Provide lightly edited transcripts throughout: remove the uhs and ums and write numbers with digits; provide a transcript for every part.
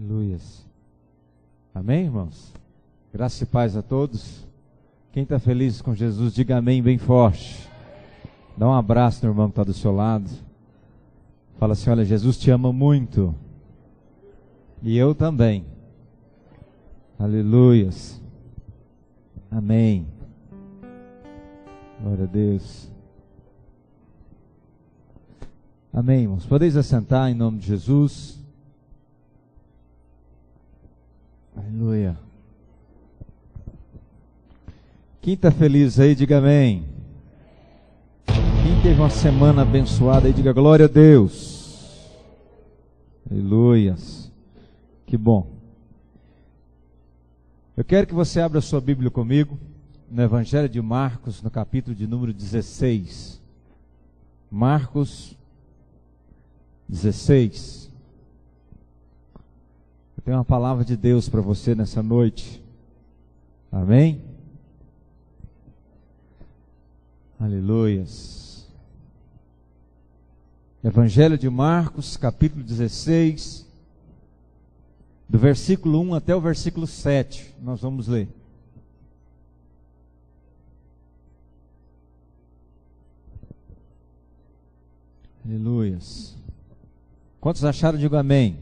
Aleluias. Amém, irmãos? Graça e paz a todos. Quem está feliz com Jesus, diga amém bem forte. Dá um abraço no irmão que está do seu lado. Fala assim: olha, Jesus te ama muito. E eu também. Aleluias. Amém. Glória a Deus. Amém, irmãos. Podeis assentar em nome de Jesus. Aleluia. Quem está feliz aí, diga amém. Quem teve uma semana abençoada aí, diga glória a Deus. Aleluias. Que bom. Eu quero que você abra a sua Bíblia comigo no Evangelho de Marcos, no capítulo de número 16. Marcos 16. Eu tenho uma palavra de Deus para você nessa noite. Amém? Aleluias. Evangelho de Marcos, capítulo 16, do versículo 1 até o versículo 7, nós vamos ler. Aleluias. Quantos acharam? Digo amém.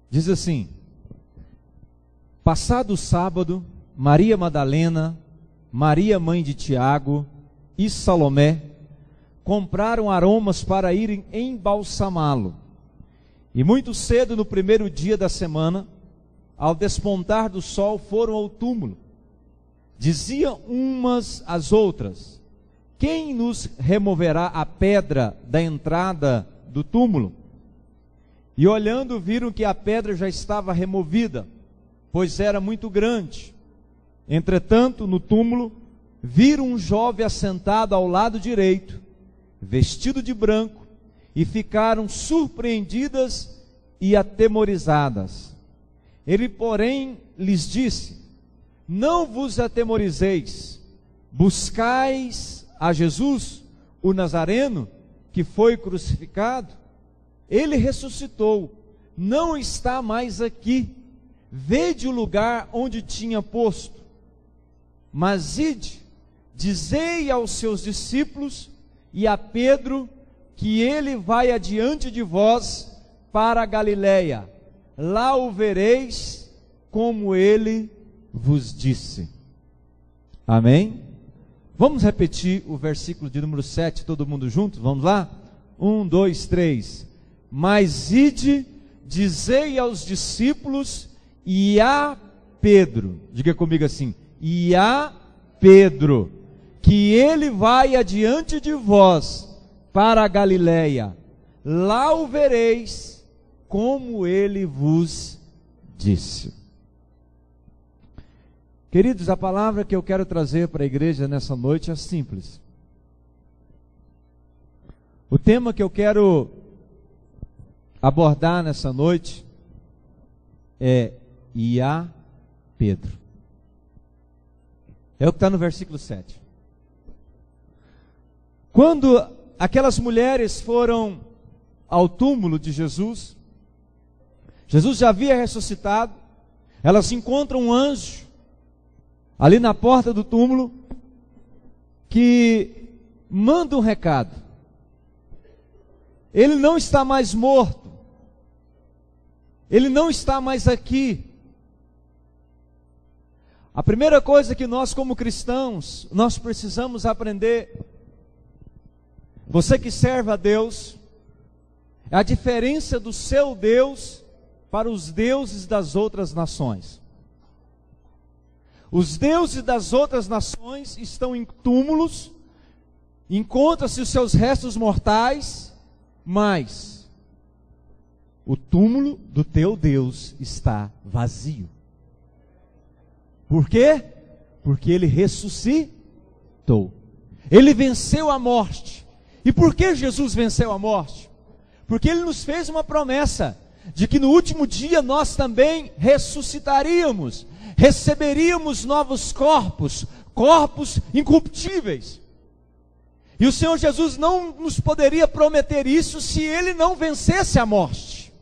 Diz assim: passado o sábado, Maria Madalena, Maria mãe de Tiago e Salomé compraram aromas para irem embalsamá-lo. E muito cedo no primeiro dia da semana, ao despontar do sol, foram ao túmulo. Diziam umas às outras: quem nos removerá a pedra da entrada do túmulo? E olhando, viram que a pedra já estava removida, pois era muito grande. Entretanto, no túmulo, viram um jovem assentado ao lado direito, vestido de branco, e ficaram surpreendidas e atemorizadas. Ele, porém, lhes disse: não vos atemorizeis, buscais a Jesus, o Nazareno, que foi crucificado. Ele ressuscitou, não está mais aqui. Vede o lugar onde tinha posto. Mas ide, dizei aos seus discípulos e a Pedro que ele vai adiante de vós para a Galiléia. Lá o vereis, como ele vos disse. Amém? Vamos repetir o versículo de número 7, todo mundo junto? Vamos lá? 1, 2, 3. Mas ide, dizei aos discípulos e a Pedro, diga comigo assim: e a Pedro, que ele vai adiante de vós para a Galiléia. Lá o vereis, como ele vos disse. Queridos, a palavra que eu quero trazer para a igreja nessa noite é simples. O tema que eu quero abordar nessa noite é e a Pedro. É o que está no versículo 7. Quando aquelas mulheres foram ao túmulo de Jesus, Jesus já havia ressuscitado, elas encontram um anjo ali na porta do túmulo que manda um recado. Ele não está mais morto, ele não está mais aqui. A primeira coisa que nós como cristãos, nós precisamos aprender, você que serve a Deus, é a diferença do seu Deus para os deuses das outras nações. Os deuses das outras nações estão em túmulos, encontram-se os seus restos mortais, mas o túmulo do teu Deus está vazio. Por quê? Porque ele ressuscitou. Ele venceu a morte. E por que Jesus venceu a morte? Porque ele nos fez uma promessa de que no último dia nós também ressuscitaríamos, receberíamos novos corpos, corpos incorruptíveis. E o Senhor Jesus não nos poderia prometer isso se ele não vencesse a morte.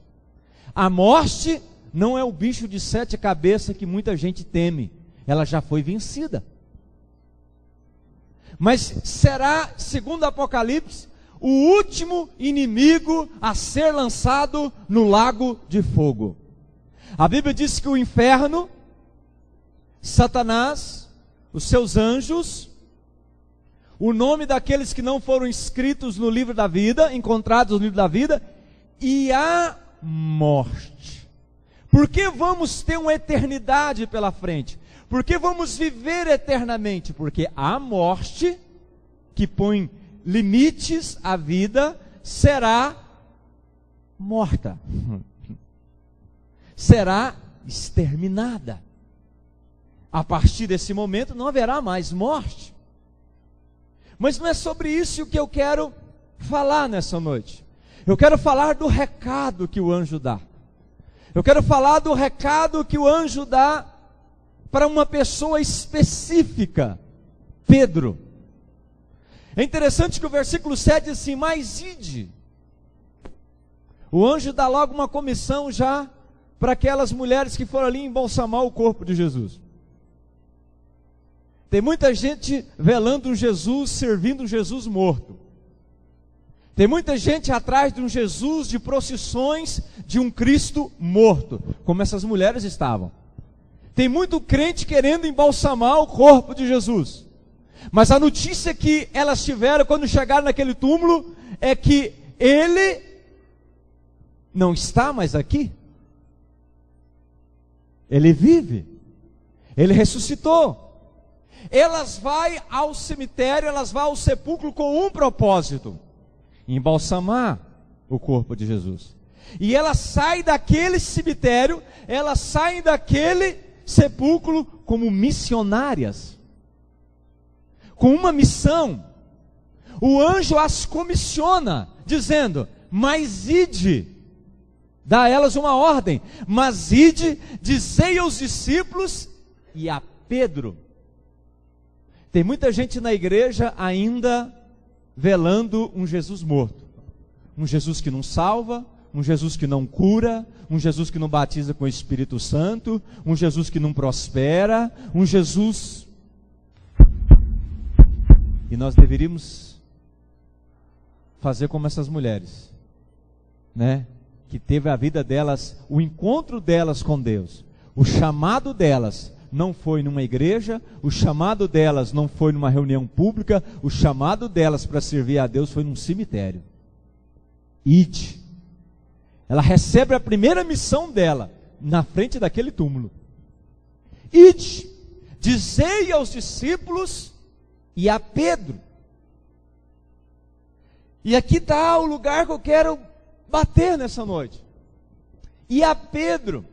A morte não é o bicho de 7 cabeças que muita gente teme. Ela já foi vencida. Mas será, segundo o Apocalipse, o último inimigo a ser lançado no lago de fogo. A Bíblia diz que o inferno, Satanás, os seus anjos, o nome daqueles que não foram inscritos no livro da vida, encontrados no livro da vida, e a morte. Por que vamos ter uma eternidade pela frente? Por que vamos viver eternamente? Porque a morte, que põe limites à vida, será morta. Será exterminada. A partir desse momento não haverá mais morte. Mas não é sobre isso que eu quero falar nessa noite. Eu quero falar do recado que o anjo dá. Eu quero falar do recado que o anjo dá para uma pessoa específica, Pedro. É interessante que o versículo 7 diz assim: mas ide. O anjo dá logo uma comissão já para aquelas mulheres que foram ali embalsamar o corpo de Jesus. Tem muita gente velando um Jesus, servindo um Jesus morto. Tem muita gente atrás de um Jesus de procissões de um Cristo morto, como essas mulheres estavam. Tem muito crente querendo embalsamar o corpo de Jesus. Mas a notícia que elas tiveram quando chegaram naquele túmulo é que ele não está mais aqui. Ele vive. Ele ressuscitou. Elas vão ao cemitério, elas vão ao sepulcro com um propósito: embalsamar o corpo de Jesus. E elas saem daquele cemitério, elas saem daquele sepulcro como missionárias, com uma missão. O anjo as comissiona, dizendo: mas ide, dá a elas uma ordem, mas ide, dizei aos discípulos e a Pedro. Tem muita gente na igreja ainda velando um Jesus morto, um Jesus que não salva, um Jesus que não cura, um Jesus que não batiza com o Espírito Santo, um Jesus que não prospera, um Jesus... E nós deveríamos fazer como essas mulheres, né? Que teve a vida delas, o encontro delas com Deus, o chamado delas não foi numa igreja, o chamado delas não foi numa reunião pública, o chamado delas para servir a Deus foi num cemitério. Ide. Ela recebe a primeira missão dela na frente daquele túmulo. Ide, dizei aos discípulos e a Pedro. E aqui está o lugar que eu quero bater nessa noite. E a Pedro.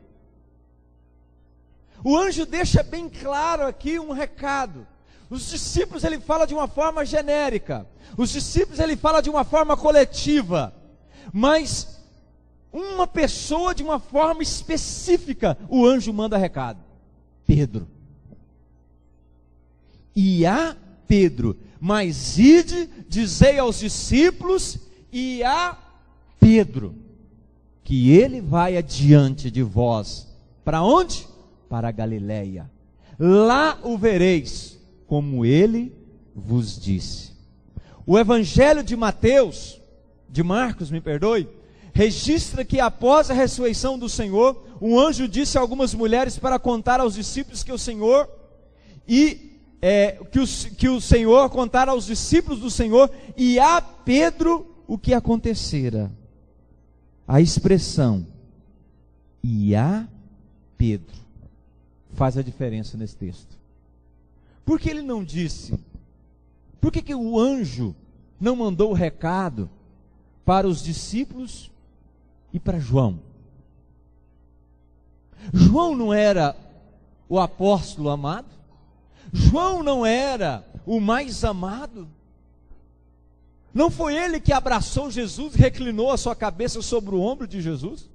O anjo deixa bem claro aqui um recado. Os discípulos ele fala de uma forma genérica. Os discípulos ele fala de uma forma coletiva. Mas uma pessoa de uma forma específica, o anjo manda recado: Pedro. E a Pedro, mas ide, dizei aos discípulos e a Pedro, que ele vai adiante de vós. Para onde? Para a Galileia. Lá o vereis, como ele vos disse. O Evangelho de Marcos, me perdoe, registra que após a ressurreição do Senhor, um anjo disse a algumas mulheres para contar aos discípulos que o Senhor que o Senhor contara aos discípulos do Senhor e a Pedro o que acontecera. A expressão e a Pedro faz a diferença nesse texto. Por que ele não disse? Por que o anjo não mandou o recado para os discípulos e para João? João não era o apóstolo amado? João não era o mais amado? Não foi ele que abraçou Jesus e reclinou a sua cabeça sobre o ombro de Jesus?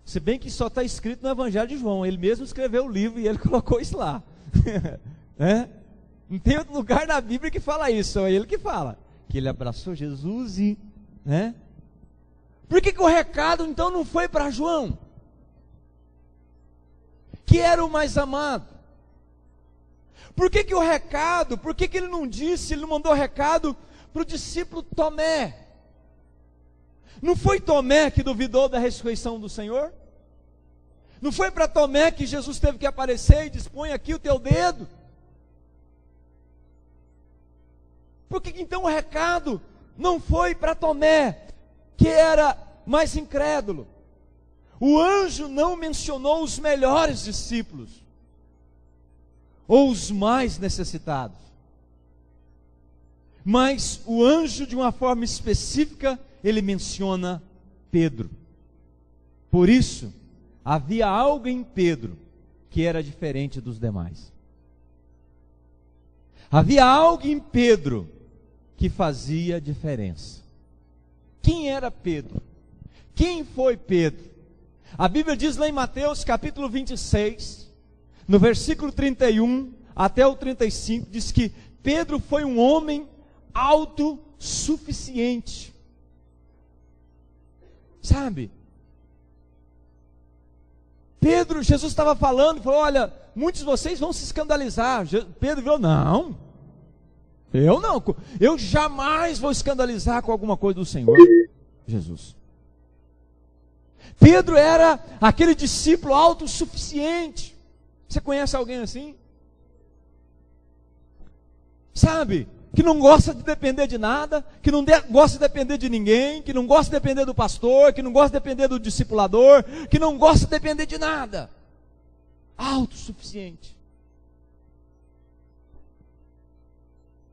Se bem que só está escrito no Evangelho de João, ele mesmo escreveu o livro e ele colocou isso lá. Não tem outro lugar na Bíblia que fala isso, é ele que fala, que ele abraçou Jesus e... Por que o recado então não foi para João, que era o mais amado? Por que o recado, por que ele não disse, ele não mandou recado para o discípulo Tomé? Não foi Tomé que duvidou da ressurreição do Senhor? Não foi para Tomé que Jesus teve que aparecer e diz: põe aqui o teu dedo? Por que então o recado não foi para Tomé, que era mais incrédulo? O anjo não mencionou os melhores discípulos, ou os mais necessitados, mas o anjo, de uma forma específica, ele menciona Pedro. Por isso, havia algo em Pedro que era diferente dos demais. Havia algo em Pedro que fazia diferença. Quem era Pedro? Quem foi Pedro? A Bíblia diz lá em Mateus capítulo 26, no versículo 31 até o 35, diz que Pedro foi um homem autossuficiente. Sabe? Pedro, Jesus estava falando, falou: olha, muitos de vocês vão se escandalizar. Pedro falou: não, eu jamais vou escandalizar com alguma coisa do Senhor Jesus. Pedro era aquele discípulo autossuficiente. Você conhece alguém assim? Sabe? Que não gosta de depender de nada, que não gosta de depender de ninguém, que não gosta de depender do pastor, que não gosta de depender do discipulador, que não gosta de depender de nada. Autossuficiente.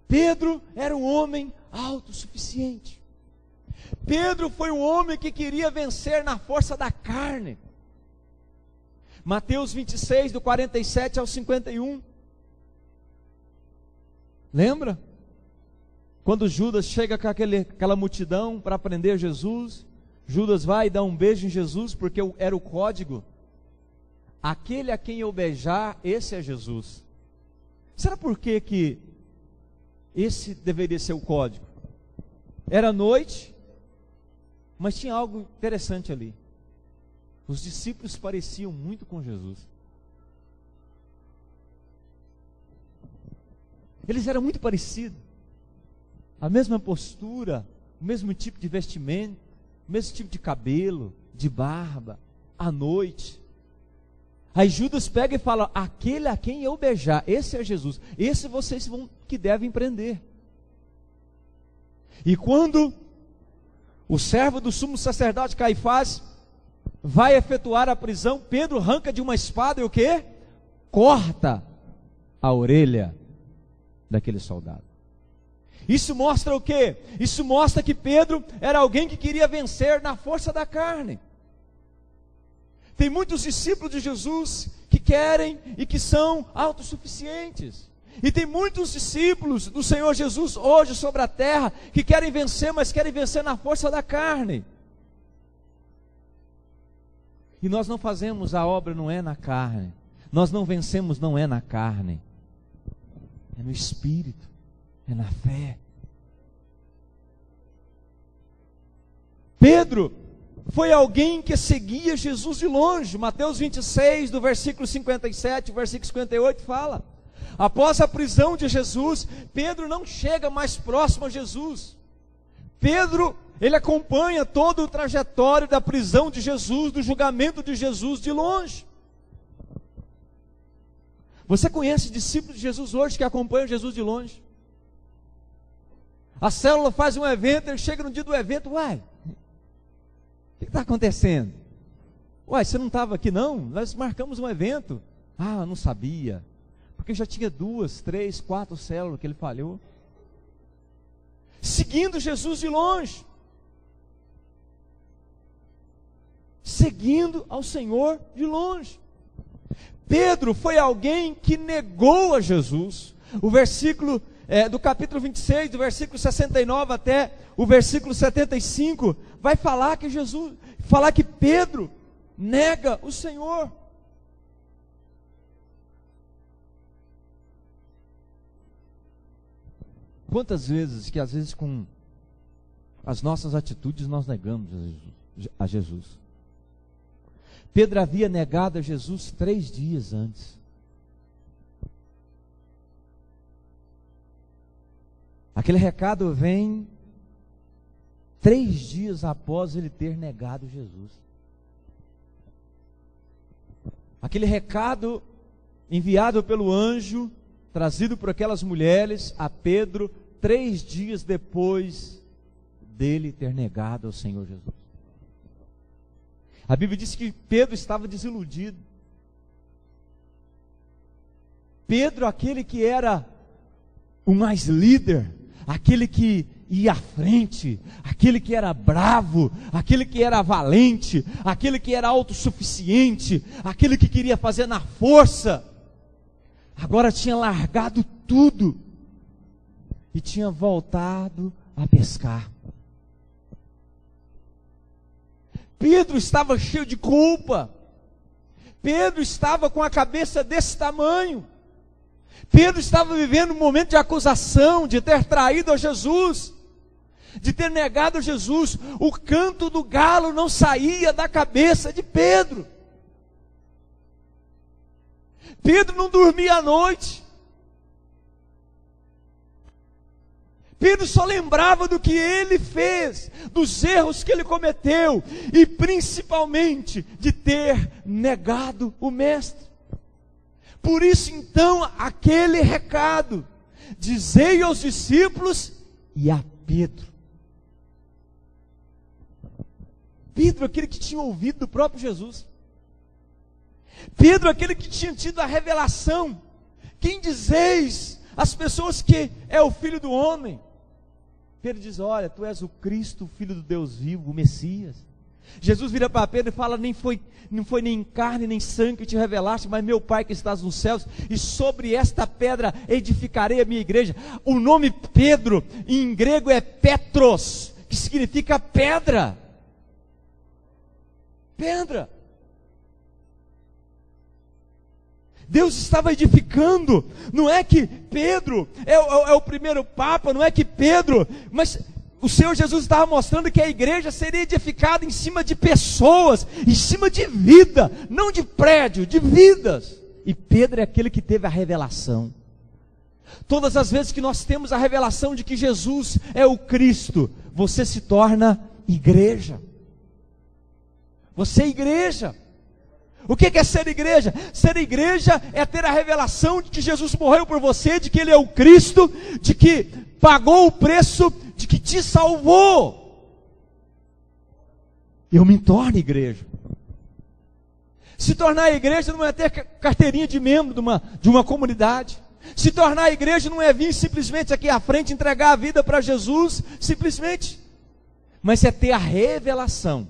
Pedro era um homem autossuficiente. Pedro foi um homem que queria vencer na força da carne. Mateus 26, do 47 ao 51. Lembra? Quando Judas chega com aquela multidão para prender Jesus, Judas vai e dá um beijo em Jesus, porque era o código: aquele a quem eu beijar, esse é Jesus. Será por que esse deveria ser o código? Era noite, mas tinha algo interessante ali. Os discípulos pareciam muito com Jesus. Eles eram muito parecidos. A mesma postura, o mesmo tipo de vestimento, o mesmo tipo de cabelo, de barba, à noite. Aí Judas pega e fala: aquele a quem eu beijar, esse é Jesus, esse vocês que devem prender. E quando o servo do sumo sacerdote Caifás vai efetuar a prisão, Pedro arranca de uma espada e o quê? Corta a orelha daquele soldado. Isso mostra o quê? Isso mostra que Pedro era alguém que queria vencer na força da carne. Tem muitos discípulos de Jesus que querem e que são autossuficientes. E tem muitos discípulos do Senhor Jesus hoje sobre a terra que querem vencer, mas querem vencer na força da carne. E nós não fazemos a obra, não é na carne. Nós não vencemos, não é na carne. É no Espírito. É na fé. Pedro foi alguém que seguia Jesus de longe. Mateus 26, do versículo 57, versículo 58 fala: após a prisão de Jesus, Pedro não chega mais próximo a Jesus. Pedro, ele acompanha todo o trajetório da prisão de Jesus, do julgamento de Jesus de longe. Você conhece discípulos de Jesus hoje que acompanham Jesus de longe? A célula faz um evento, ele chega no dia do evento: uai, o que está acontecendo? Uai, você não estava aqui não? Nós marcamos um evento. Ah, não sabia, porque já tinha 2, 3, 4 células que ele falhou. Seguindo Jesus de longe, seguindo ao Senhor de longe. Pedro foi alguém que negou a Jesus. O versículo do capítulo 26, do versículo 69 até o versículo 75, vai falar que Pedro nega o Senhor. Quantas vezes que às vezes com as nossas atitudes nós negamos a Jesus? a Jesus. Pedro havia negado a Jesus 3 dias antes. Aquele recado vem 3 dias após ele ter negado Jesus. Aquele recado enviado pelo anjo, trazido por aquelas mulheres a Pedro, 3 dias depois dele ter negado ao Senhor Jesus. A Bíblia diz que Pedro estava desiludido. Pedro, aquele que era o mais líder, aquele que ia à frente, aquele que era bravo, aquele que era valente, aquele que era autossuficiente, aquele que queria fazer na força, agora tinha largado tudo e tinha voltado a pescar. Pedro estava cheio de culpa. Pedro estava com a cabeça desse tamanho. Pedro estava vivendo um momento de acusação, de ter traído a Jesus, de ter negado a Jesus. O canto do galo não saía da cabeça de Pedro. Pedro não dormia à noite. Pedro só lembrava do que ele fez, dos erros que ele cometeu, e principalmente de ter negado o Mestre. Por isso então, aquele recado, dizei aos discípulos e a Pedro. Pedro, aquele que tinha ouvido do próprio Jesus. Pedro, aquele que tinha tido a revelação. Quem dizeis às pessoas que é o Filho do Homem? Pedro diz, olha, tu és o Cristo, o Filho do Deus vivo, o Messias. Jesus vira para Pedro e fala, não foi nem carne nem sangue que te revelaste, mas meu Pai que estás nos céus, e sobre esta pedra edificarei a minha igreja. O nome Pedro, em grego é Petros, que significa pedra. Pedra. Deus estava edificando. Não é que Pedro é o primeiro Papa, não é que Pedro, mas o Senhor Jesus estava mostrando que a igreja seria edificada em cima de pessoas, em cima de vida, não de prédio, de vidas. E Pedro é aquele que teve a revelação. Todas as vezes que nós temos a revelação de que Jesus é o Cristo, você se torna igreja. Você é igreja. O que é ser igreja? Ser igreja é ter a revelação de que Jesus morreu por você, de que Ele é o Cristo, de que pagou o preço, de que te salvou. Eu me torno igreja. Se tornar igreja não é ter carteirinha de membro de uma comunidade. Se tornar igreja não é vir simplesmente aqui à frente entregar a vida para Jesus, simplesmente. Mas é ter a revelação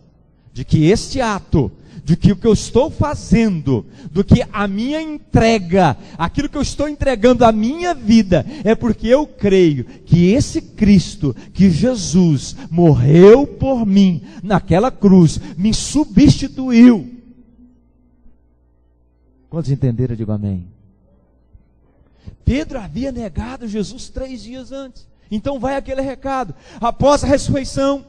de que este ato, de que o que eu estou fazendo, do que a minha entrega, aquilo que eu estou entregando à minha vida, é porque eu creio que esse Cristo, que Jesus morreu por mim naquela cruz, me substituiu. Quantos entenderam? Eu digo amém. Pedro havia negado Jesus 3 dias antes. Então vai aquele recado. Após a ressurreição,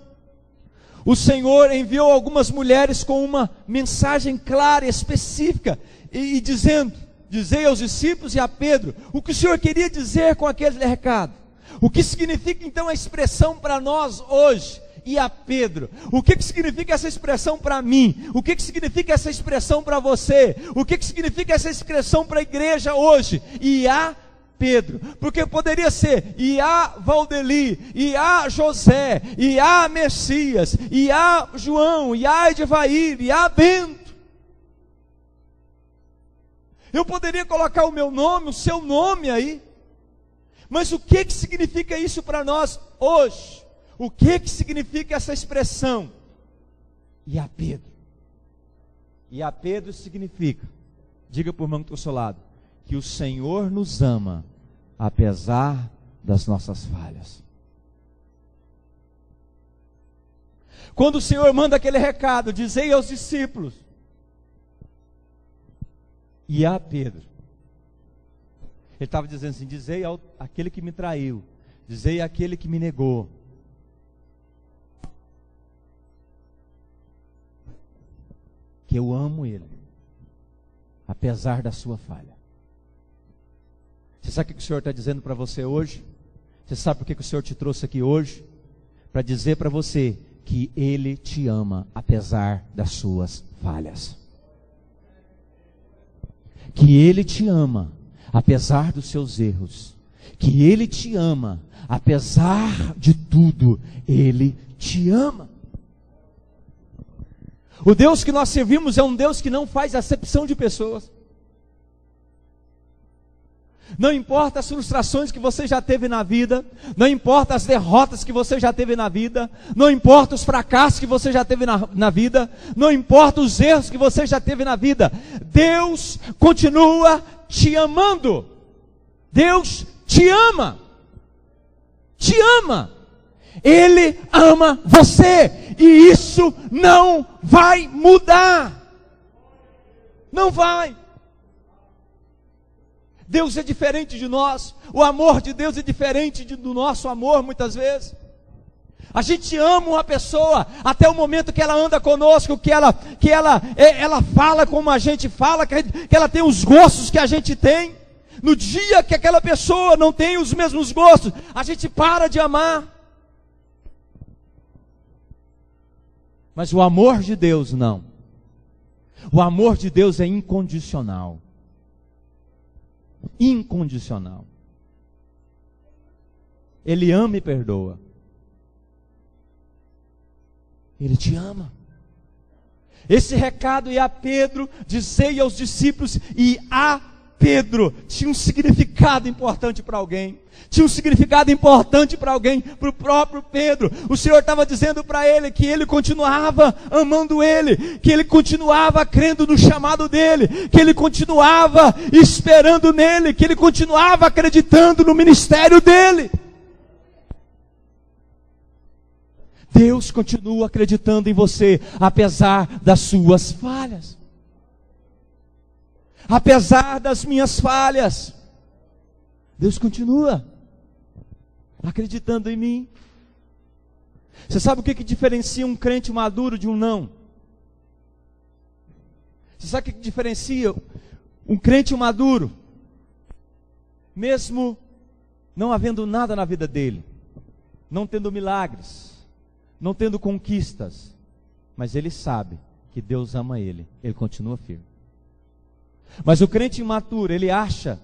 o Senhor enviou algumas mulheres com uma mensagem clara e específica, e dizendo, dizei aos discípulos e a Pedro, o que o Senhor queria dizer com aquele recado. O que significa então a expressão para nós hoje? E a Pedro, o que significa essa expressão para mim? O que significa essa expressão para você? O que significa essa expressão para a igreja hoje? E a Pedro, porque poderia ser e a Valdeli, e a José, e a Messias, e a João, e a Edvair, e a Bento. Eu poderia colocar o meu nome, o seu nome aí, mas o que significa isso para nós hoje? O que significa essa expressão? E a Pedro. E a Pedro significa, diga por mão do seu lado, que o Senhor nos ama, apesar das nossas falhas. Quando o Senhor manda aquele recado, dizei aos discípulos, e a Pedro, ele estava dizendo assim, dizei àquele que me traiu, dizei àquele que me negou. que eu amo Ele, apesar da sua falha. Você sabe o que o Senhor está dizendo para você hoje? Você sabe por que o Senhor te trouxe aqui hoje? Para dizer para você que Ele te ama, apesar das suas falhas. Que Ele te ama, apesar dos seus erros. Que Ele te ama, apesar de tudo, Ele te ama. O Deus que nós servimos é um Deus que não faz acepção de pessoas. Não importa as frustrações que você já teve na vida, não importa as derrotas que você já teve na vida, não importa os fracassos que você já teve na vida, não importa os erros que você já teve na vida, Deus continua te amando. Deus te ama. Te ama. Ele ama você. E isso não vai mudar. Não vai. Deus é diferente de nós. O amor de Deus é diferente do nosso amor muitas vezes. A gente ama uma pessoa até o momento que ela anda conosco, que ela fala como a gente fala, que ela tem os gostos que a gente tem. No dia que aquela pessoa não tem os mesmos gostos, a gente para de amar. Mas o amor de Deus não. O amor de Deus é incondicional. Incondicional. Ele ama e perdoa. Ele te ama. Esse recado ia a Pedro, dizei aos discípulos, e a Pedro tinha um significado importante para alguém. Tinha um significado importante para alguém, para o próprio Pedro. O Senhor estava dizendo para ele que ele continuava amando ele, que ele continuava crendo no chamado dele, que ele continuava esperando nele, que ele continuava acreditando no ministério dele. Deus continua acreditando em você, apesar das suas falhas. Apesar das minhas falhas, Deus continua acreditando em mim. Você sabe o que diferencia um crente maduro de um não? Você sabe o que diferencia um crente maduro? Mesmo não havendo nada na vida dele, não tendo milagres, não tendo conquistas, mas ele sabe que Deus ama ele, ele continua firme. Mas o crente imaturo, ele acha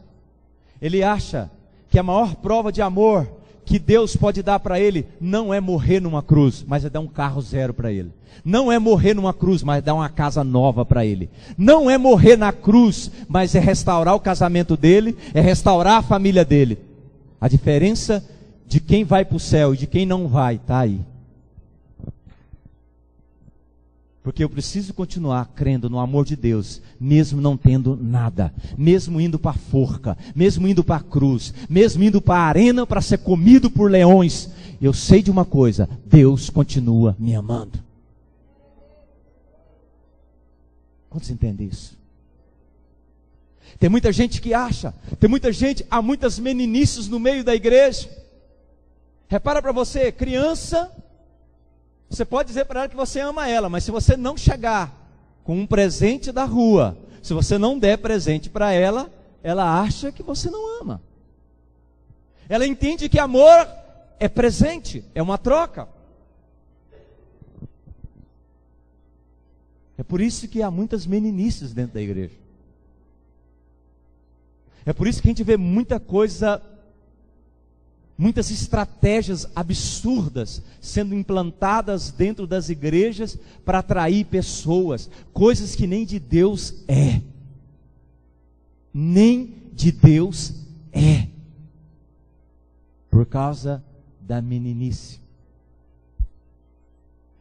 que a maior prova de amor que Deus pode dar para ele não é morrer numa cruz, mas é dar um carro zero para ele. Não é morrer numa cruz, mas é dar uma casa nova para ele. Não é morrer na cruz, mas é restaurar o casamento dele, é restaurar a família dele. A diferença de quem vai para o céu e de quem não vai está aí. Porque eu preciso continuar crendo no amor de Deus, mesmo não tendo nada, mesmo indo para a forca, mesmo indo para a cruz, mesmo indo para a arena para ser comido por leões. Eu sei de uma coisa, Deus continua me amando. Quantos entendem isso? Tem muita gente que acha, há muitas meninices no meio da igreja. Repara para você, criança, você pode dizer para ela que você ama ela, mas se você não chegar com um presente da rua, se você não der presente para ela, ela acha que você não ama. Ela entende que amor é presente, é uma troca. É por isso que há muitas meninices dentro da igreja. É por isso que a gente vê muita coisa, muitas estratégias absurdas sendo implantadas dentro das igrejas para atrair pessoas, coisas que nem de Deus é. Nem de Deus é. Por causa da meninice.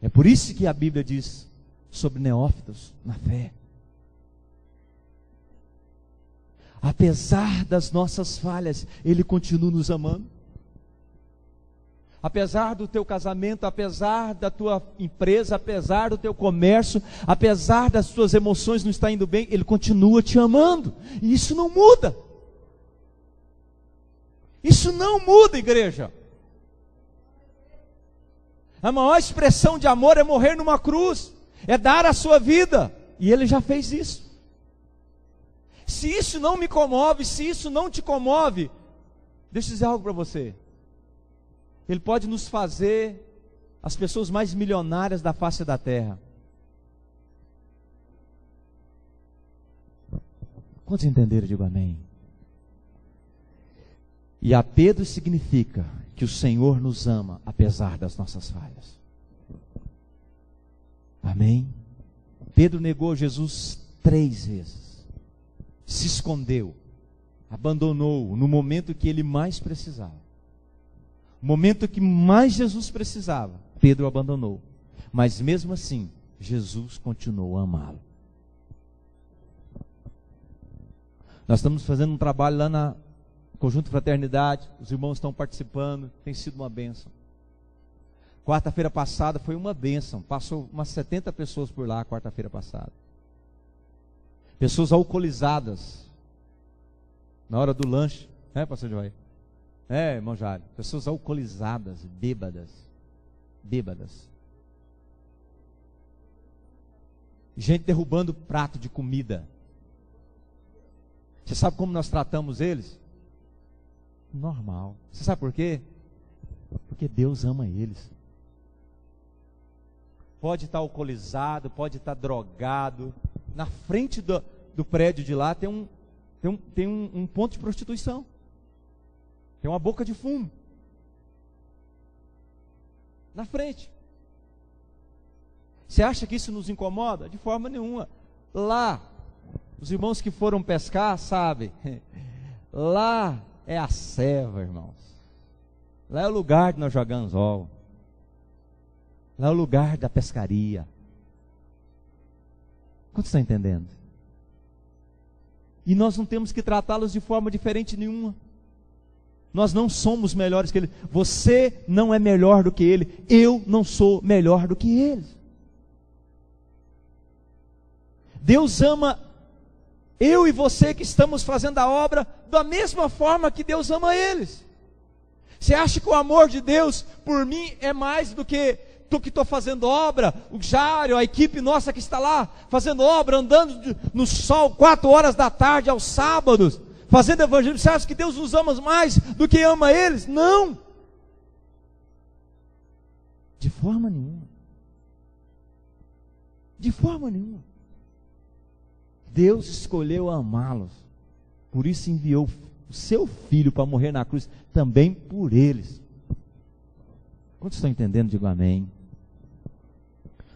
É por isso que a Bíblia diz sobre neófitos na fé. Apesar das nossas falhas, Ele continua nos amando. Apesar do teu casamento, apesar da tua empresa, apesar do teu comércio, apesar das tuas emoções não estar indo bem, Ele continua te amando. E isso não muda. Isso não muda, igreja. A maior expressão de amor é morrer numa cruz, é dar a sua vida, e Ele já fez isso. Se isso não me comove, se isso não te comove, deixa eu dizer algo para você. Ele pode nos fazer as pessoas mais milionárias da face da terra. Quantos entenderam? Digo amém. E a Pedro significa que o Senhor nos ama apesar das nossas falhas. Amém? Pedro negou Jesus 3 vezes. Se escondeu. Abandonou no momento que ele mais precisava. No momento que mais Jesus precisava, Pedro abandonou. Mas mesmo assim, Jesus continuou a amá-lo. Nós estamos fazendo um trabalho lá na Conjunto Fraternidade, os irmãos estão participando, tem sido uma bênção. Quarta-feira passada foi uma bênção, passou umas 70 pessoas por lá, quarta-feira passada. Pessoas alcoolizadas, na hora do lanche, pastor Joy? Irmão Jário, pessoas alcoolizadas, bêbadas. Gente derrubando prato de comida. Você sabe como nós tratamos eles? Normal. Você sabe por quê? Porque Deus ama eles. Pode estar alcoolizado, pode estar drogado. Na frente do prédio de lá tem um ponto de prostituição. Tem uma boca de fumo. Na frente. Você acha que isso nos incomoda? De forma nenhuma. Lá, os irmãos que foram pescar sabem. Lá é a ceva, irmãos. Lá é o lugar de nós jogar anzol. Lá é o lugar da pescaria. Quantos estão entendendo? E nós não temos que tratá-los de forma diferente nenhuma. Nós não somos melhores que ele. Você não é melhor do que ele. Eu não sou melhor do que ele. Deus ama eu e você que estamos fazendo a obra da mesma forma que Deus ama eles. Você acha que o amor de Deus por mim é mais do que tu que estou fazendo obra, o Jário, a equipe nossa que está lá fazendo obra, andando no sol 4 horas da tarde aos sábados, fazendo evangelho? Você acha que Deus nos ama mais do que ama eles? Não, de forma nenhuma. De forma nenhuma. Deus escolheu amá-los, por isso enviou o seu Filho para morrer na cruz, também por eles. Quantos estão entendendo? Digo amém.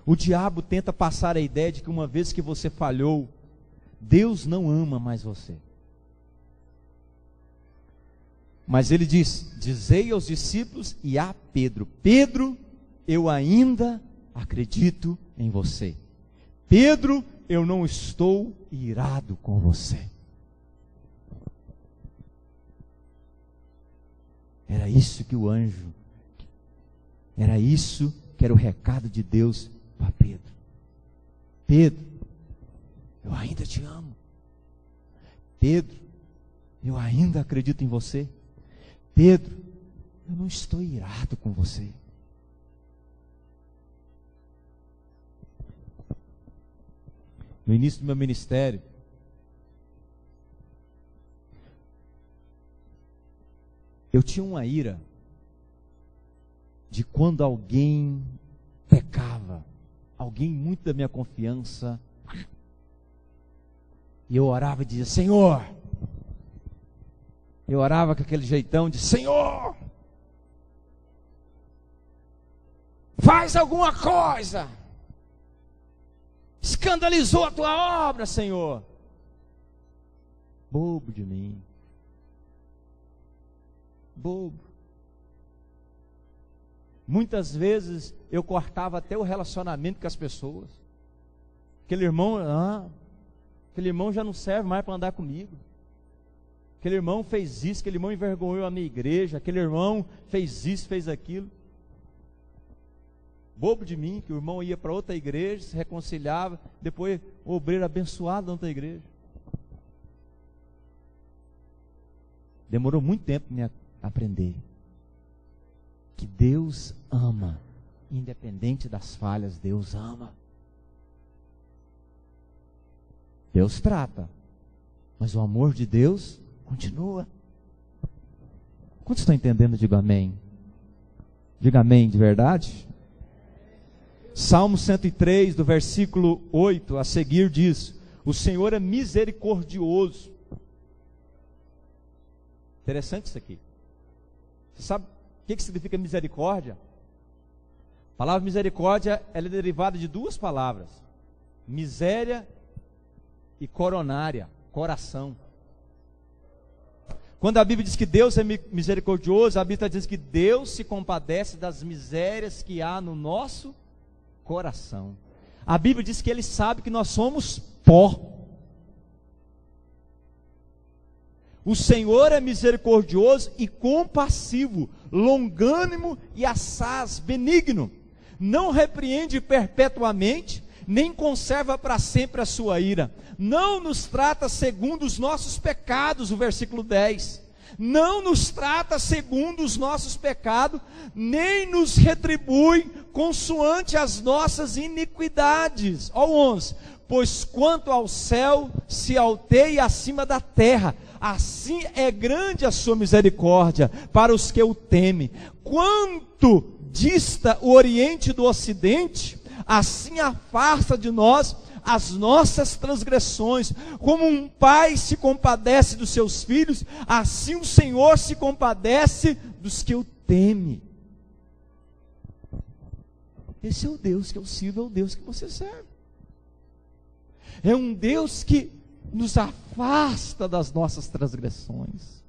O diabo tenta passar a ideia de que uma vez que você falhou, Deus não ama mais você. Mas ele diz: dizei aos discípulos e a Pedro: Pedro, eu ainda acredito em você. Pedro, eu não estou irado com você. Era isso que o anjo, era isso que era o recado de Deus para Pedro. Pedro, eu ainda te amo. Pedro, eu ainda acredito em você. Pedro, eu não estou irado com você. No início do meu ministério, eu tinha uma ira de quando alguém pecava, alguém muito da minha confiança, e eu orava e dizia: Senhor, eu orava com aquele jeitão de: Senhor, faz alguma coisa, escandalizou a tua obra, Senhor. Bobo de mim. Bobo. Muitas vezes eu cortava até o relacionamento com as pessoas. Aquele irmão já não serve mais para andar comigo. Aquele irmão fez isso, aquele irmão envergonhou a minha igreja, aquele irmão fez isso, fez aquilo. Bobo de mim, que o irmão ia para outra igreja, se reconciliava, depois o obreiro abençoado na outra igreja. Demorou muito tempo para me aprender que Deus ama, independente das falhas, Deus ama. Deus trata, mas o amor de Deus continua. Quantos estão entendendo? Diga amém. Diga amém de verdade. Salmo 103, do versículo 8 a seguir diz: o Senhor é misericordioso. Interessante isso aqui. Você sabe o que significa misericórdia? A palavra misericórdia, ela é derivada de duas palavras: miséria e coronária, coração. Quando a Bíblia diz que Deus é misericordioso, a Bíblia está dizendo que Deus se compadece das misérias que há no nosso coração. A Bíblia diz que Ele sabe que nós somos pó. O Senhor é misericordioso e compassivo, longânimo e assaz, benigno. Não repreende perpetuamente, nem conserva para sempre a sua ira. Não nos trata segundo os nossos pecados, o versículo 10. Não nos trata segundo os nossos pecados, nem nos retribui consoante as nossas iniquidades. Ó 11. Pois quanto ao céu se alteia acima da terra, assim é grande a sua misericórdia para os que o temem. Quanto dista o oriente do ocidente, assim afasta de nós as nossas transgressões. Como um pai se compadece dos seus filhos, assim o Senhor se compadece dos que o temem. Esse é o Deus que eu sirvo, é o Deus que você serve. É um Deus que nos afasta das nossas transgressões.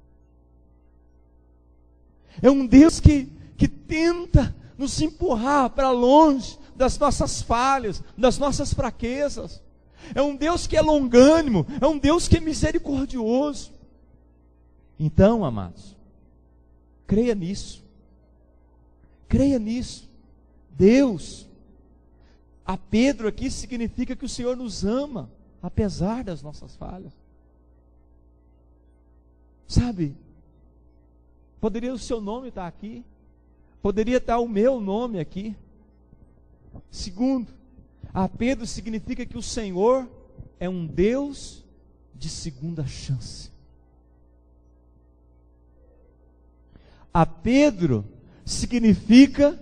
É um Deus que tenta nos empurrar para longe das nossas falhas, das nossas fraquezas. É um Deus que é longânimo, é um Deus que é misericordioso. Então, amados, creia nisso. Creia nisso. Deus, a Pedro aqui significa que o Senhor nos ama, apesar das nossas falhas. Sabe, poderia o seu nome estar aqui, poderia estar o meu nome aqui. Segundo, a Pedro significa que o Senhor é um Deus de segunda chance. A Pedro significa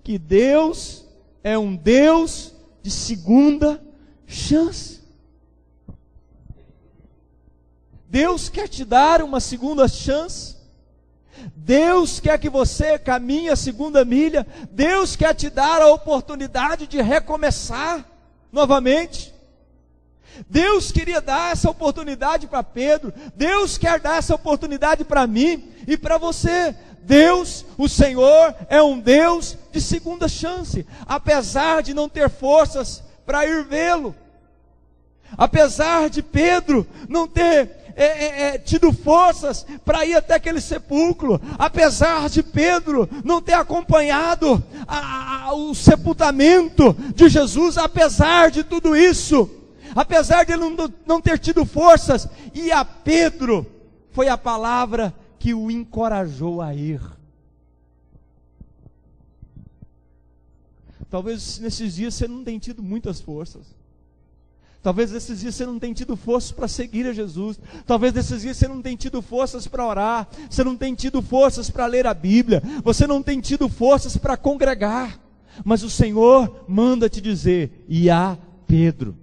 que Deus é um Deus de segunda chance. Deus quer te dar uma segunda chance. Deus quer que você caminhe a segunda milha. Deus quer te dar a oportunidade de recomeçar novamente. Deus queria dar essa oportunidade para Pedro. Deus quer dar essa oportunidade para mim e para você. Deus, o Senhor, é um Deus de segunda chance. Apesar de não ter forças para ir vê-lo, apesar de Pedro não ter tido forças para ir até aquele sepulcro, apesar de Pedro não ter acompanhado o sepultamento de Jesus, apesar de tudo isso, apesar de ele não ter tido forças, e a Pedro foi a palavra que o encorajou a ir. Talvez nesses dias você não tenha tido muitas forças. Talvez nesses dias você não tenha tido forças para seguir a Jesus. Talvez nesses dias você não tenha tido forças para orar. Você não tenha tido forças para ler a Bíblia. Você não tem tido forças para congregar. Mas o Senhor manda te dizer: e a Pedro.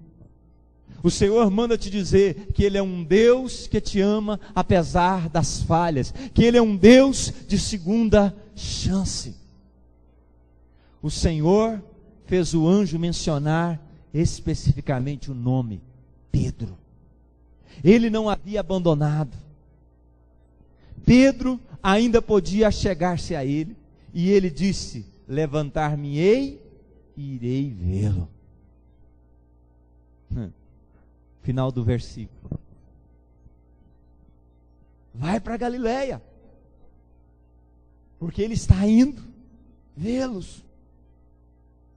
O Senhor manda te dizer que Ele é um Deus que te ama apesar das falhas. Que Ele é um Deus de segunda chance. O Senhor fez o anjo mencionar especificamente o nome Pedro. Ele não havia abandonado. Pedro ainda podia chegar-se a ele, e ele disse: levantar-me-ei e irei vê-lo. Final do versículo. Vai para Galileia, porque ele está indo vê-los.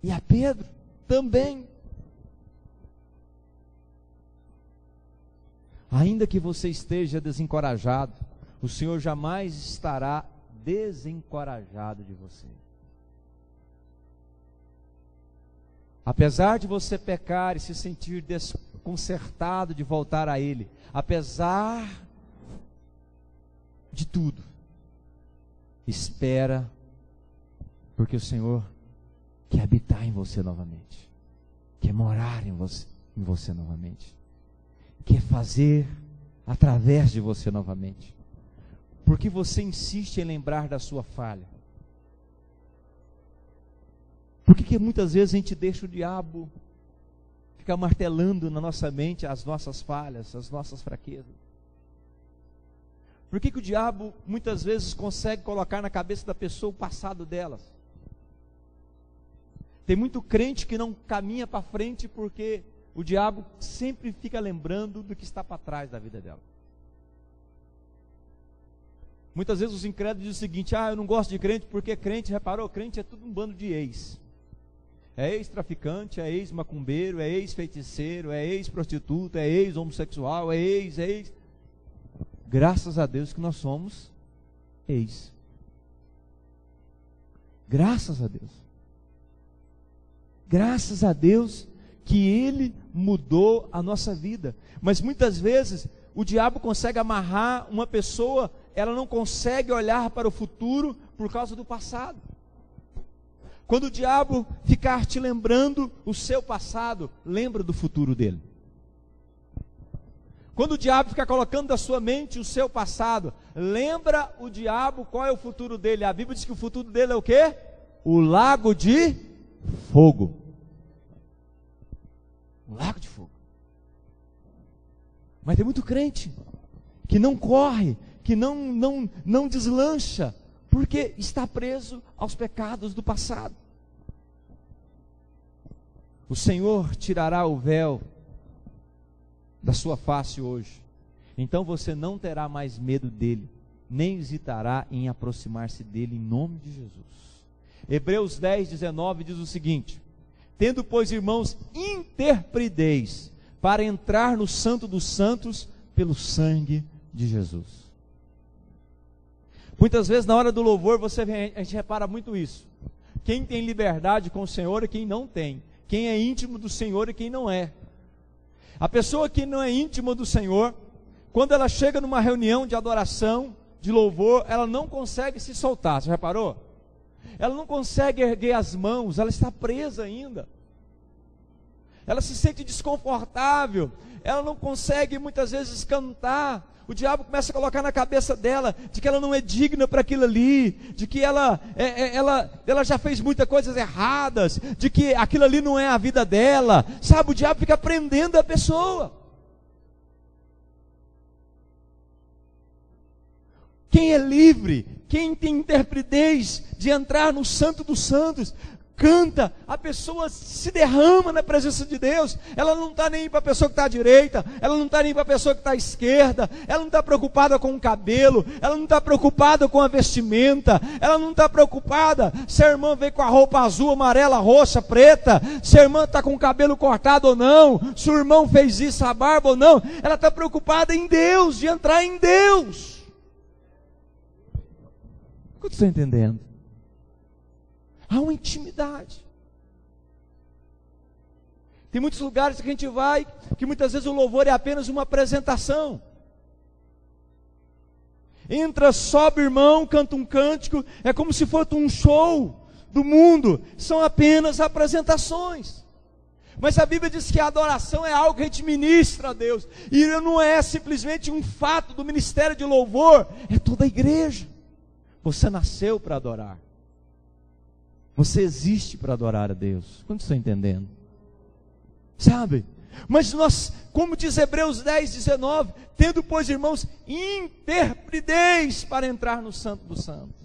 E a Pedro também. Ainda que você esteja desencorajado, o Senhor jamais estará desencorajado de você. Apesar de você pecar e se sentir consertado de voltar a Ele, apesar de tudo. Espera, porque o Senhor quer habitar em você novamente, quer morar em você novamente, quer fazer através de você novamente. Porque você insiste em lembrar da sua falha? Por que muitas vezes a gente deixa o diabo ficar martelando na nossa mente as nossas falhas, as nossas fraquezas? Por que o diabo muitas vezes consegue colocar na cabeça da pessoa o passado delas? Tem muito crente que não caminha para frente porque o diabo sempre fica lembrando do que está para trás da vida dela. Muitas vezes os incrédulos dizem o seguinte: eu não gosto de crente porque crente, reparou? Crente é tudo um bando de ex. É ex-traficante, é ex-macumbeiro, é ex-feiticeiro, é ex-prostituta, é ex-homossexual, é ex. Graças a Deus que nós somos ex. Graças a Deus. Graças a Deus que Ele mudou a nossa vida. Mas muitas vezes o diabo consegue amarrar uma pessoa, ela não consegue olhar para o futuro por causa do passado. Quando o diabo ficar te lembrando o seu passado, lembra do futuro dele. Quando o diabo ficar colocando na sua mente o seu passado, lembra o diabo qual é o futuro dele. A Bíblia diz que o futuro dele é o quê? O lago de fogo. Um lago de fogo. Mas tem muito crente que não corre, que não deslancha, porque está preso aos pecados do passado. O Senhor tirará o véu da sua face hoje. Então você não terá mais medo dele, nem hesitará em aproximar-se dele, em nome de Jesus. Hebreus 10, 19 diz o seguinte: tendo, pois, irmãos, interpridez para entrar no Santo dos Santos pelo sangue de Jesus. Muitas vezes na hora do louvor a gente repara muito isso. Quem tem liberdade com o Senhor e quem não tem. Quem é íntimo do Senhor e quem não é. A pessoa que não é íntima do Senhor, quando ela chega numa reunião de adoração, de louvor, ela não consegue se soltar. Você reparou? Ela não consegue erguer as mãos, ela está presa ainda. Ela se sente desconfortável, ela não consegue muitas vezes cantar. O diabo começa a colocar na cabeça dela de que ela não é digna para aquilo ali, de que ela já fez muitas coisas erradas, de que aquilo ali não é a vida dela, sabe? O diabo fica prendendo a pessoa. Quem é livre, quem tem interpridez de entrar no Santo dos Santos, canta, a pessoa se derrama na presença de Deus. Ela não está nem para a pessoa que está à direita, ela não está nem para a pessoa que está à esquerda, ela não está preocupada com o cabelo, ela não está preocupada com a vestimenta, ela não está preocupada se a irmã veio com a roupa azul, amarela, roxa, preta, se a irmã está com o cabelo cortado ou não, se o irmão fez isso, a barba ou não. Ela está preocupada em Deus, de entrar em Deus. O que você está entendendo? Há uma intimidade. Tem muitos lugares que a gente vai, que muitas vezes o louvor é apenas uma apresentação. Entra, sobe o irmão, canta um cântico, é como se fosse um show do mundo. São apenas apresentações. Mas a Bíblia diz que a adoração é algo que a gente ministra a Deus. E não é simplesmente um fato do ministério de louvor, é toda a igreja. Você nasceu para adorar. Você existe para adorar a Deus. Quantos estão entendendo? Sabe? Mas nós, como diz Hebreus 10, 19, tendo, pois, irmãos, interpridez para entrar no Santo dos Santos.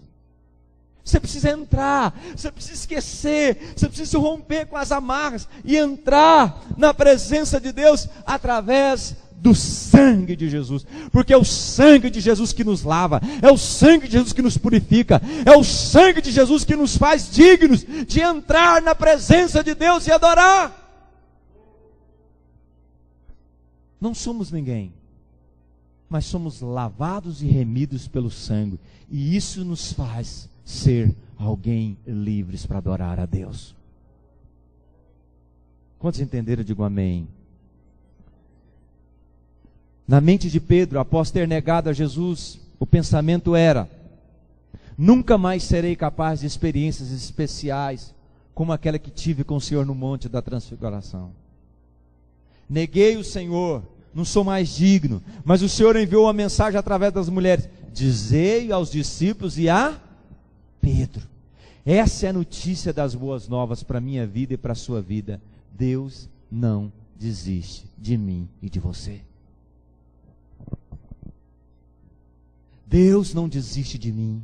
Você precisa entrar, você precisa esquecer, você precisa romper com as amarras e entrar na presença de Deus através do sangue de Jesus, porque é o sangue de Jesus que nos lava, é o sangue de Jesus que nos purifica, é o sangue de Jesus que nos faz dignos de entrar na presença de Deus e adorar. Não somos ninguém, mas somos lavados e remidos pelo sangue, e isso nos faz ser alguém livres para adorar a Deus. Quantos entenderam? Digo amém. Na mente de Pedro, após ter negado a Jesus, o pensamento era: nunca mais serei capaz de experiências especiais como aquela que tive com o Senhor no Monte da Transfiguração. Neguei o Senhor, não sou mais digno, mas o Senhor enviou a mensagem através das mulheres: dizei aos discípulos e a Pedro. Essa é a notícia das boas novas para a minha vida e para a sua vida. Deus não desiste de mim e de você. Deus não desiste de mim.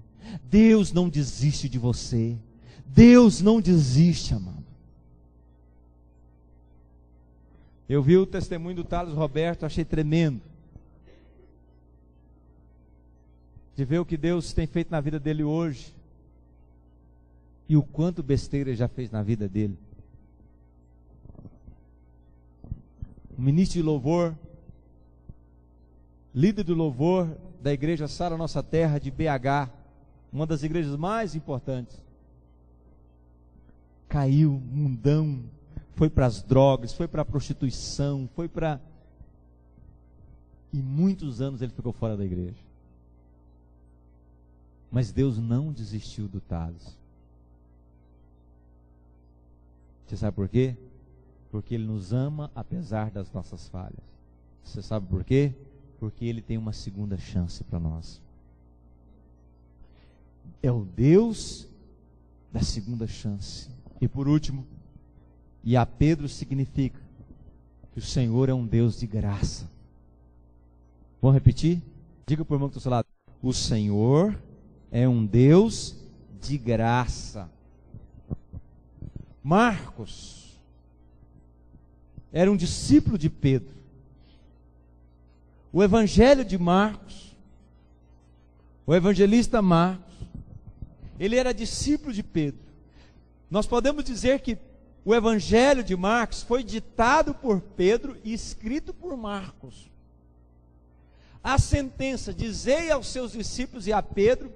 Deus não desiste de você. Deus não desiste, amado. Eu vi o testemunho do Thales Roberto, achei tremendo. De ver o que Deus tem feito na vida dele hoje. E o quanto besteira ele já fez na vida dele. O ministro de louvor, líder do louvor da igreja Sara Nossa Terra de BH, uma das igrejas mais importantes, caiu, mundão, foi para as drogas, foi para a prostituição, foi para... E muitos anos ele ficou fora da igreja. Mas Deus não desistiu do Thales. Você sabe por quê? Porque Ele nos ama apesar das nossas falhas. Você sabe por quê? Porque Ele tem uma segunda chance para nós. É o Deus da segunda chance. E por último, e a Pedro significa que o Senhor é um Deus de graça. Vamos repetir? Diga para o irmão que está ao seu lado: o Senhor é um Deus de graça. Marcos era um discípulo de Pedro. O evangelho de Marcos, o evangelista Marcos, ele era discípulo de Pedro. Nós podemos dizer que o evangelho de Marcos foi ditado por Pedro e escrito por Marcos. A sentença, dizei aos seus discípulos e a Pedro,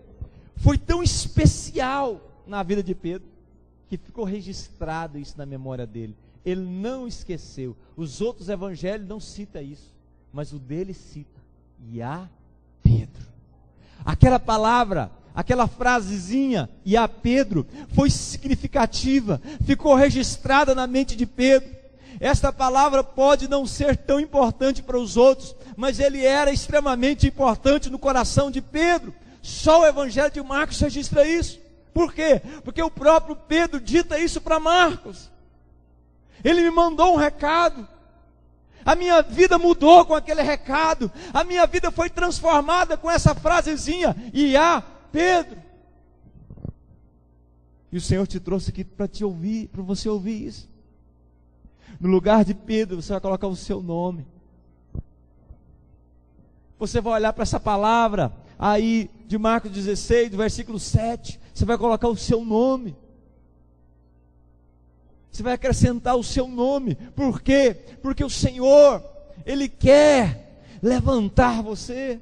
foi tão especial na vida de Pedro, que ficou registrado isso na memória dele. Ele não esqueceu. Os outros evangelhos não citam isso, mas o dele cita: e a Pedro. Aquela palavra, aquela frasezinha, e a Pedro, foi significativa, ficou registrada na mente de Pedro. Esta palavra pode não ser tão importante para os outros, mas ele era extremamente importante no coração de Pedro. Só o evangelho de Marcos registra isso. Por quê? Porque o próprio Pedro dita isso para Marcos. Ele me mandou um recado. A minha vida mudou com aquele recado. A minha vida foi transformada com essa frasezinha: e a Pedro. E o Senhor te trouxe aqui para te ouvir, para você ouvir isso. No lugar de Pedro, você vai colocar o seu nome. Você vai olhar para essa palavra aí de Marcos 16, do versículo 7. Você vai colocar o seu nome. Você vai acrescentar o seu nome. Por quê? Porque o Senhor, Ele quer levantar você.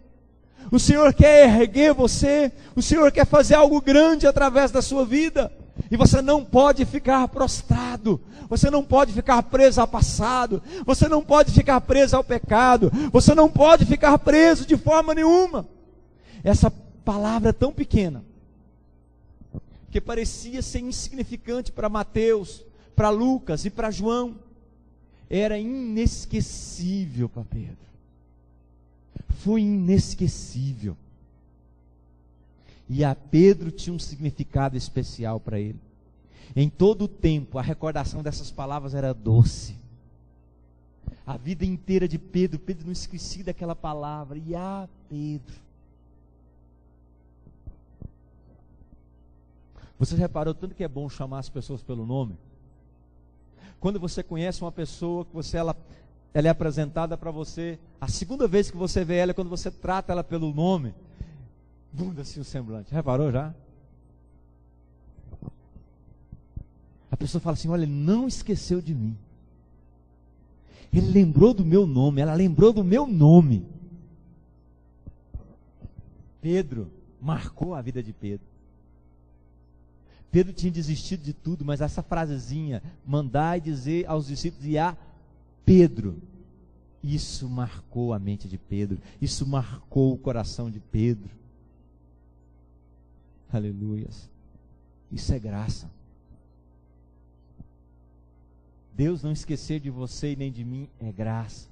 O Senhor quer erguer você. O Senhor quer fazer algo grande através da sua vida. E você não pode ficar prostrado. Você não pode ficar preso ao passado. Você não pode ficar preso ao pecado. Você não pode ficar preso de forma nenhuma. Essa palavra é tão pequena, que parecia ser insignificante para Mateus, para Lucas e para João, era inesquecível para Pedro. Foi inesquecível. E a Pedro tinha um significado especial para ele. Em todo o tempo, a recordação dessas palavras era doce. A vida inteira de Pedro, Pedro não esquecia daquela palavra. E a Pedro. Você reparou tanto que é bom chamar as pessoas pelo nome? Quando você conhece uma pessoa, que ela é apresentada para você, a segunda vez que você vê ela é quando você trata ela pelo nome, muda assim o semblante. Reparou já? A pessoa fala assim: olha, ele não esqueceu de mim. Ele lembrou do meu nome, ela lembrou do meu nome. Pedro marcou a vida de Pedro. Pedro tinha desistido de tudo, mas essa frasezinha, mandai dizer aos discípulos e a Pedro, Isso marcou a mente de Pedro, isso marcou o coração de Pedro. Aleluias. Isso é graça. Deus não esquecer de você e nem de mim é graça.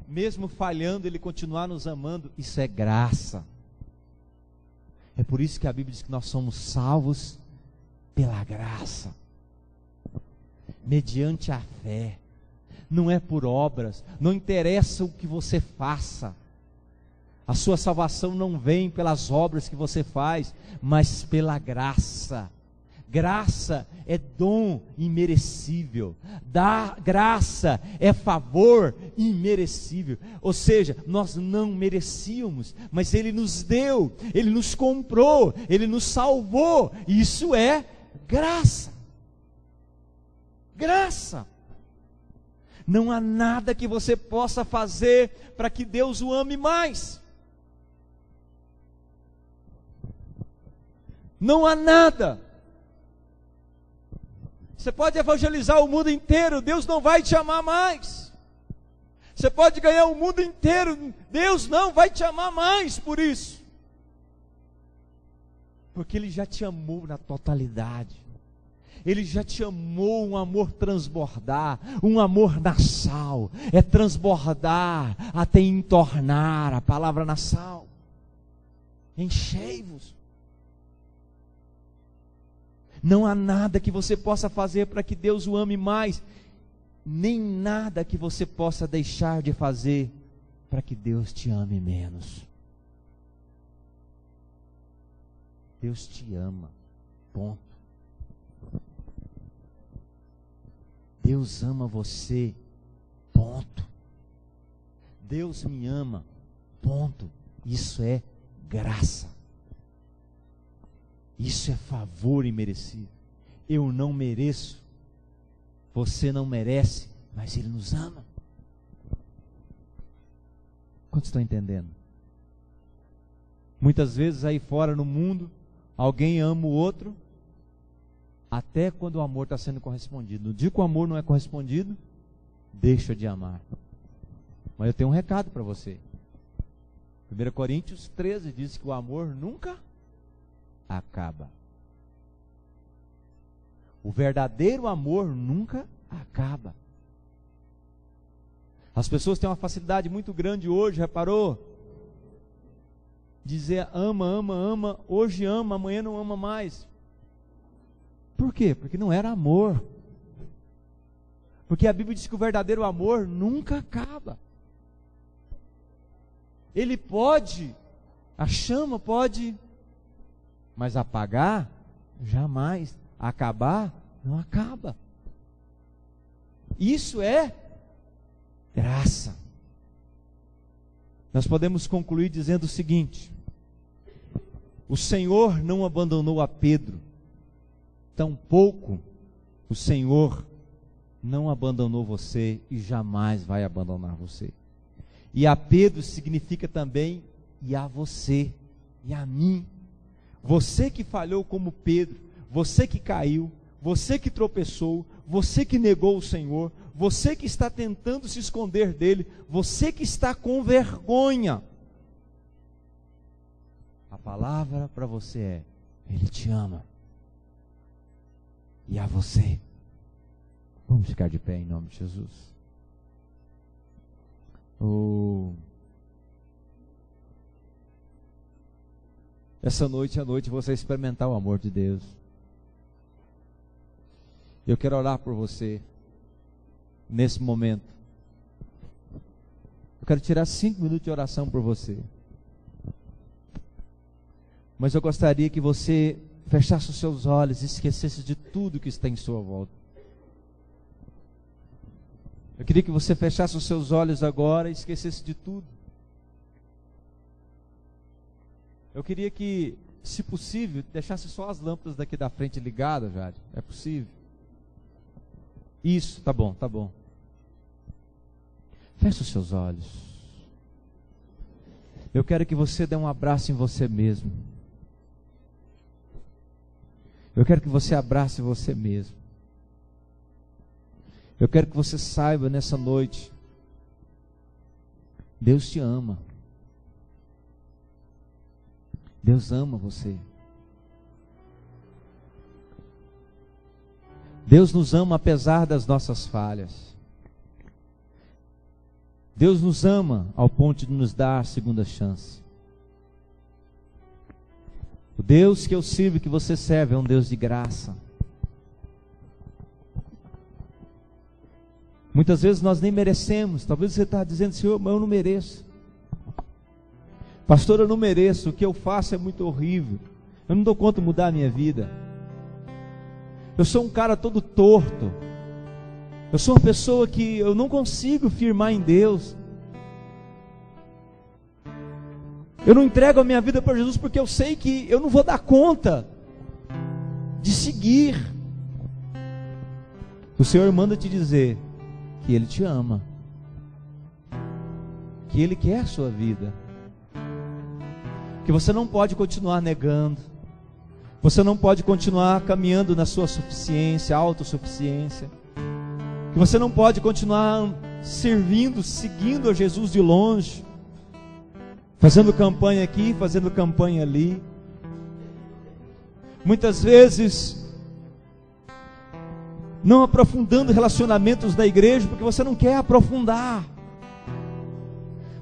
Mesmo falhando, Ele continuar nos amando, isso é graça. É por isso que a Bíblia diz que nós somos salvos pela graça, mediante a fé. Não é por obras, não interessa o que você faça. A sua salvação não vem pelas obras que você faz, mas pela graça. Graça é dom imerecível, graça é favor imerecível, ou seja, nós não merecíamos, mas Ele nos deu, Ele nos comprou, Ele nos salvou, isso é graça. Graça. Não há nada que você possa fazer para que Deus o ame mais. Não há nada. Você pode evangelizar o mundo inteiro, Deus não vai te amar mais. Você pode ganhar o mundo inteiro, Deus não vai te amar mais por isso. Porque Ele já te amou na totalidade. Ele já te amou, um amor transbordar, um amor nasal, é transbordar até entornar, a palavra nasal. Enchei-vos. Não há nada que você possa fazer para que Deus o ame mais, nem nada que você possa deixar de fazer para que Deus te ame menos. Deus te ama, ponto. Deus ama você, ponto. Deus me ama, ponto. Isso é graça. Isso é favor imerecido. Eu não mereço, você não merece, mas Ele nos ama. Quantos estão entendendo? Muitas vezes aí fora no mundo, alguém ama o outro, até quando o amor está sendo correspondido. No dia que o amor não é correspondido, deixa de amar. Mas eu tenho um recado para você. 1 Coríntios 13 diz que o amor nunca acaba. O verdadeiro amor nunca acaba. As pessoas têm uma facilidade muito grande hoje, reparou? Dizer ama, ama, ama, hoje ama, amanhã não ama mais. Por quê? Porque não era amor. Porque a Bíblia diz que o verdadeiro amor nunca acaba. Ele pode, a chama pode, mas apagar, jamais. Acabar, não acaba. Isso é graça. Nós podemos concluir dizendo o seguinte: o Senhor não abandonou a Pedro, tampouco o Senhor não abandonou você e jamais vai abandonar você. E a Pedro significa também e a você e a mim. Você que falhou como Pedro, você que caiu, você que tropeçou, você que negou o Senhor, você que está tentando se esconder dele, você que está com vergonha. A palavra para você é: Ele te ama. E a você. Vamos ficar de pé em nome de Jesus. Essa noite é a noite de você experimentar o amor de Deus. Eu quero orar por você nesse momento. Eu quero tirar 5 minutos de oração por você. Mas eu gostaria que você fechasse os seus olhos e esquecesse de tudo que está em sua volta. Eu queria que você fechasse os seus olhos agora e esquecesse de tudo. Eu queria que, se possível, deixasse só as lâmpadas daqui da frente ligadas, Jade. É possível? Isso, tá bom, tá bom. Feche os seus olhos. Eu quero que você dê um abraço em você mesmo. Eu quero que você abrace você mesmo. Eu quero que você saiba nessa noite Deus te ama. Deus ama você. Deus nos ama apesar das nossas falhas. Deus nos ama ao ponto de nos dar a segunda chance. O Deus que eu sirvo, que você serve, é um Deus de graça. Muitas vezes nós nem merecemos. Talvez você está dizendo: Senhor, mas eu não mereço. Pastor, eu não mereço. O que eu faço é muito horrível. Eu não dou conta de mudar a minha vida. Eu sou um cara todo torto. Eu sou uma pessoa que eu não consigo firmar em Deus. Eu não entrego a minha vida para Jesus porque eu sei que eu não vou dar conta de seguir. O Senhor manda te dizer que Ele te ama, que Ele quer a sua vida, que você não pode continuar negando, você não pode continuar caminhando na sua suficiência, autossuficiência, que você não pode continuar servindo, seguindo a Jesus de longe, fazendo campanha aqui, fazendo campanha ali, muitas vezes não aprofundando relacionamentos da igreja, porque você não quer aprofundar,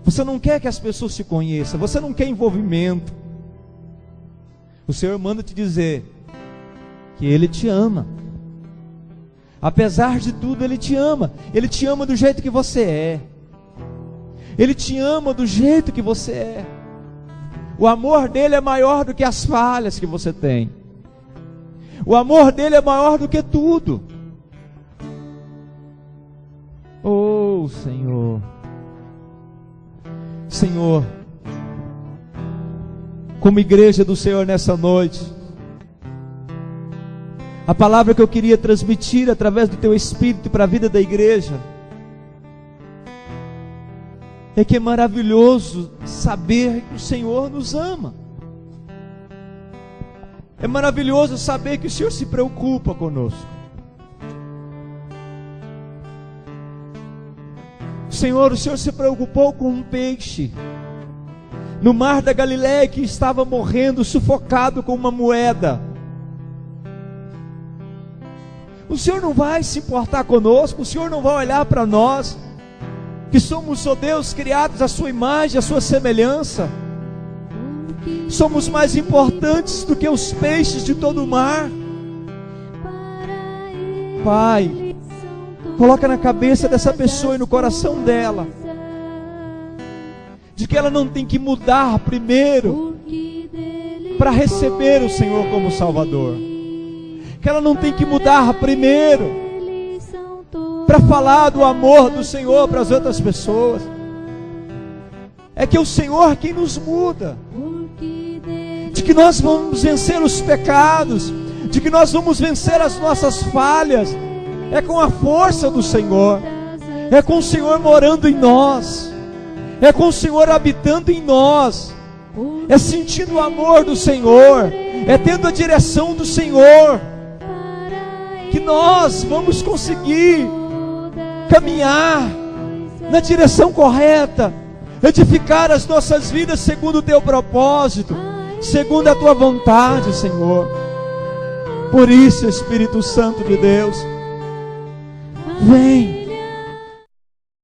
você não quer que as pessoas te conheçam, você não quer envolvimento. O Senhor manda te dizer que Ele te ama. Apesar de tudo, Ele te ama. Ele te ama do jeito que você é. Ele te ama do jeito que você é. O amor dele é maior do que as falhas que você tem. O amor dele é maior do que tudo. Oh, Senhor. Senhor, como igreja do Senhor nessa noite, a palavra que eu queria transmitir através do Teu Espírito para a vida da igreja é que é maravilhoso saber que o Senhor nos ama. É maravilhoso saber que o Senhor se preocupa conosco. Senhor, o Senhor se preocupou com um peixe no mar da Galileia que estava morrendo, sufocado com uma moeda. O Senhor não vai se importar conosco, o Senhor não vai olhar para nós, que somos, ó Deus, criados à sua imagem, à sua semelhança. Somos mais importantes do que os peixes de todo o mar. Pai, coloca na cabeça dessa pessoa e no coração dela, de que ela não tem que mudar primeiro para receber o Senhor como Salvador, que ela não tem que mudar primeiro para falar do amor do Senhor para as outras pessoas. É que é o Senhor quem nos muda, de que nós vamos vencer os pecados, de que nós vamos vencer as nossas falhas. É com a força do Senhor, é com o Senhor morando em nós, é com o Senhor habitando em nós, é sentindo o amor do Senhor, é tendo a direção do Senhor, que nós vamos conseguir caminhar na direção correta, edificar as nossas vidas segundo o Teu propósito, segundo a Tua vontade, Senhor. Por isso, Espírito Santo de Deus, vem,